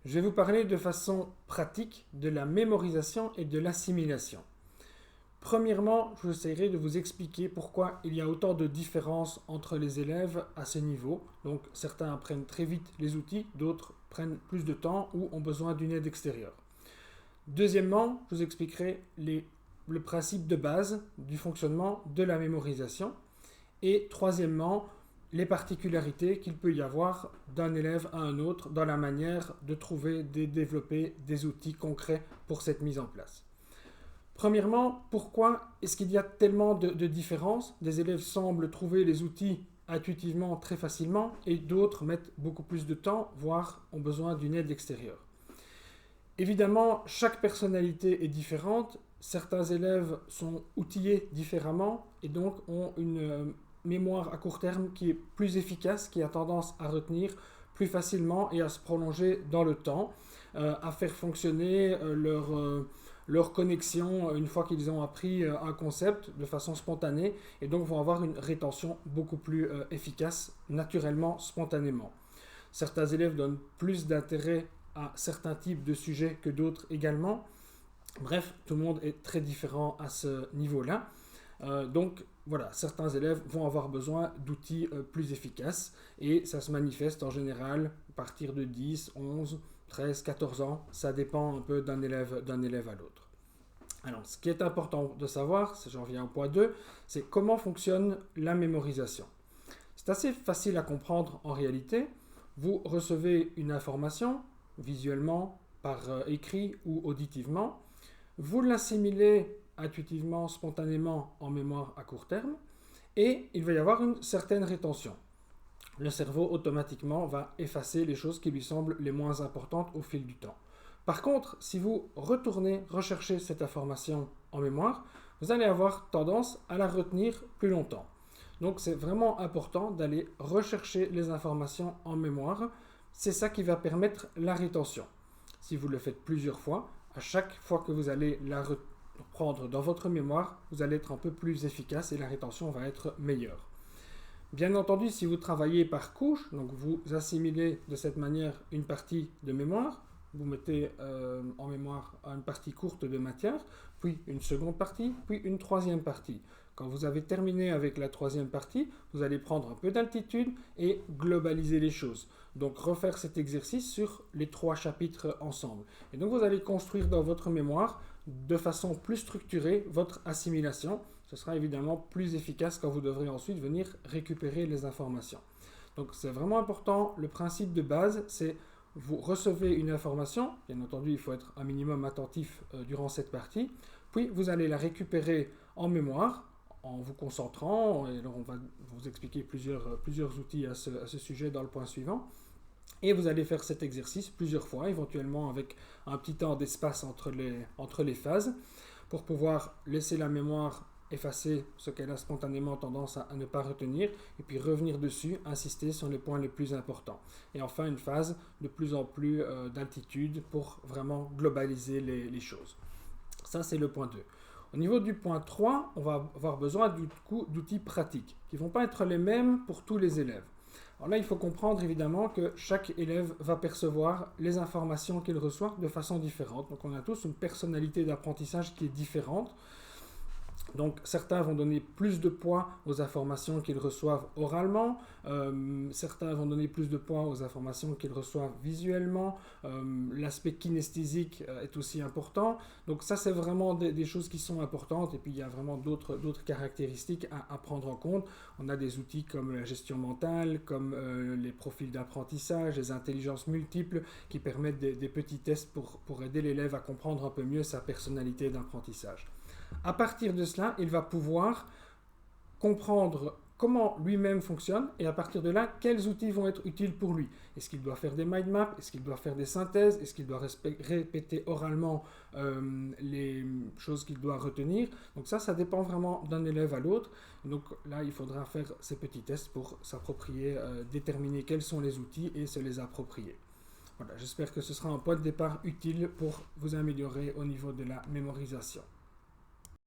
Je vais vous parler de façon pratique de la mémorisation et de l'assimilation. Premièrement, je essaierai de vous expliquer pourquoi il y a autant de différences entre les élèves à ce niveau. Donc certains apprennent très vite les outils, d'autres prennent plus de temps ou ont besoin d'une aide extérieure. Deuxièmement, je vous expliquerai le principe de base du fonctionnement de la mémorisation. Et troisièmement, les particularités qu'il peut y avoir d'un élève à un autre dans la manière de trouver, de développer des outils concrets pour cette mise en place. Premièrement, pourquoi est-ce qu'il y a tellement de différences? Des élèves semblent trouver les outils intuitivement très facilement et d'autres mettent beaucoup plus de temps, voire ont besoin d'une aide extérieure. Évidemment, chaque personnalité est différente. Certains élèves sont outillés différemment et donc ont une mémoire à court terme qui est plus efficace, qui a tendance à retenir plus facilement et à se prolonger dans le temps, à faire fonctionner leur connexion une fois qu'ils ont appris un concept de façon spontanée et donc vont avoir une rétention beaucoup plus efficace, naturellement, spontanément. Certains élèves donnent plus d'intérêt à certains types de sujets que d'autres également. Bref, tout le monde est très différent à ce niveau-là. Donc voilà, certains élèves vont avoir besoin d'outils plus efficaces et ça se manifeste en général à partir de 10, 11, 13, 14 ans. Ça dépend un peu d'un élève à l'autre. Alors, ce qui est important de savoir, j'en viens au point 2, c'est comment fonctionne la mémorisation. C'est assez facile à comprendre en réalité. Vous recevez une information, visuellement, par écrit ou auditivement. Vous l'assimilez intuitivement, spontanément en mémoire à court terme et il va y avoir une certaine rétention. Le cerveau automatiquement va effacer les choses qui lui semblent les moins importantes au fil du temps. Par contre, si vous retournez rechercher cette information en mémoire, vous allez avoir tendance à la retenir plus longtemps. Donc c'est vraiment important d'aller rechercher les informations en mémoire. C'est ça qui va permettre la rétention. Si vous le faites plusieurs fois, à chaque fois que vous allez la reprendre dans votre mémoire, vous allez être un peu plus efficace et la rétention va être meilleure. Bien entendu, si vous travaillez par couche, donc vous assimilez de cette manière une partie de mémoire, vous mettez en mémoire une partie courte de matière, puis une seconde partie, puis une troisième partie. Quand vous avez terminé avec la troisième partie, vous allez prendre un peu d'altitude et globaliser les choses. Donc refaire cet exercice sur les 3 chapitres ensemble. Et donc vous allez construire dans votre mémoire de façon plus structurée votre assimilation. Ce sera évidemment plus efficace quand vous devrez ensuite venir récupérer les informations. Donc c'est vraiment important. Le principe de base, c'est vous recevez une information. Bien entendu, il faut être un minimum attentif durant cette partie. Puis vous allez la récupérer en mémoire en vous concentrant. Et alors on va vous expliquer plusieurs outils à ce sujet dans le point suivant. Et vous allez faire cet exercice plusieurs fois, éventuellement avec un petit temps d'espace entre les phases, pour pouvoir laisser la mémoire effacer ce qu'elle a spontanément tendance à ne pas retenir, et puis revenir dessus, insister sur les points les plus importants. Et enfin, une phase de plus en plus d'altitude pour vraiment globaliser les choses. Ça, c'est le point 2. Au niveau du point 3, on va avoir besoin d'outils pratiques, qui ne vont pas être les mêmes pour tous les élèves. Alors là, il faut comprendre évidemment que chaque élève va percevoir les informations qu'il reçoit de façon différente. Donc on a tous une personnalité d'apprentissage qui est différente. Donc certains vont donner plus de poids aux informations qu'ils reçoivent oralement, certains vont donner plus de poids aux informations qu'ils reçoivent visuellement, l'aspect kinesthésique est aussi important. Donc ça c'est vraiment des choses qui sont importantes et puis il y a vraiment d'autres caractéristiques à prendre en compte. On a des outils comme la gestion mentale, comme les profils d'apprentissage, les intelligences multiples qui permettent des petits tests pour aider l'élève à comprendre un peu mieux sa personnalité d'apprentissage. À partir de cela, il va pouvoir comprendre comment lui-même fonctionne et à partir de là, quels outils vont être utiles pour lui. Est-ce qu'il doit faire des mind maps? Est-ce qu'il doit faire des synthèses? Est-ce qu'il doit répéter oralement les choses qu'il doit retenir? Donc ça dépend vraiment d'un élève à l'autre. Donc là, il faudra faire ces petits tests pour s'approprier, déterminer quels sont les outils et se les approprier. Voilà, j'espère que ce sera un point de départ utile pour vous améliorer au niveau de la mémorisation.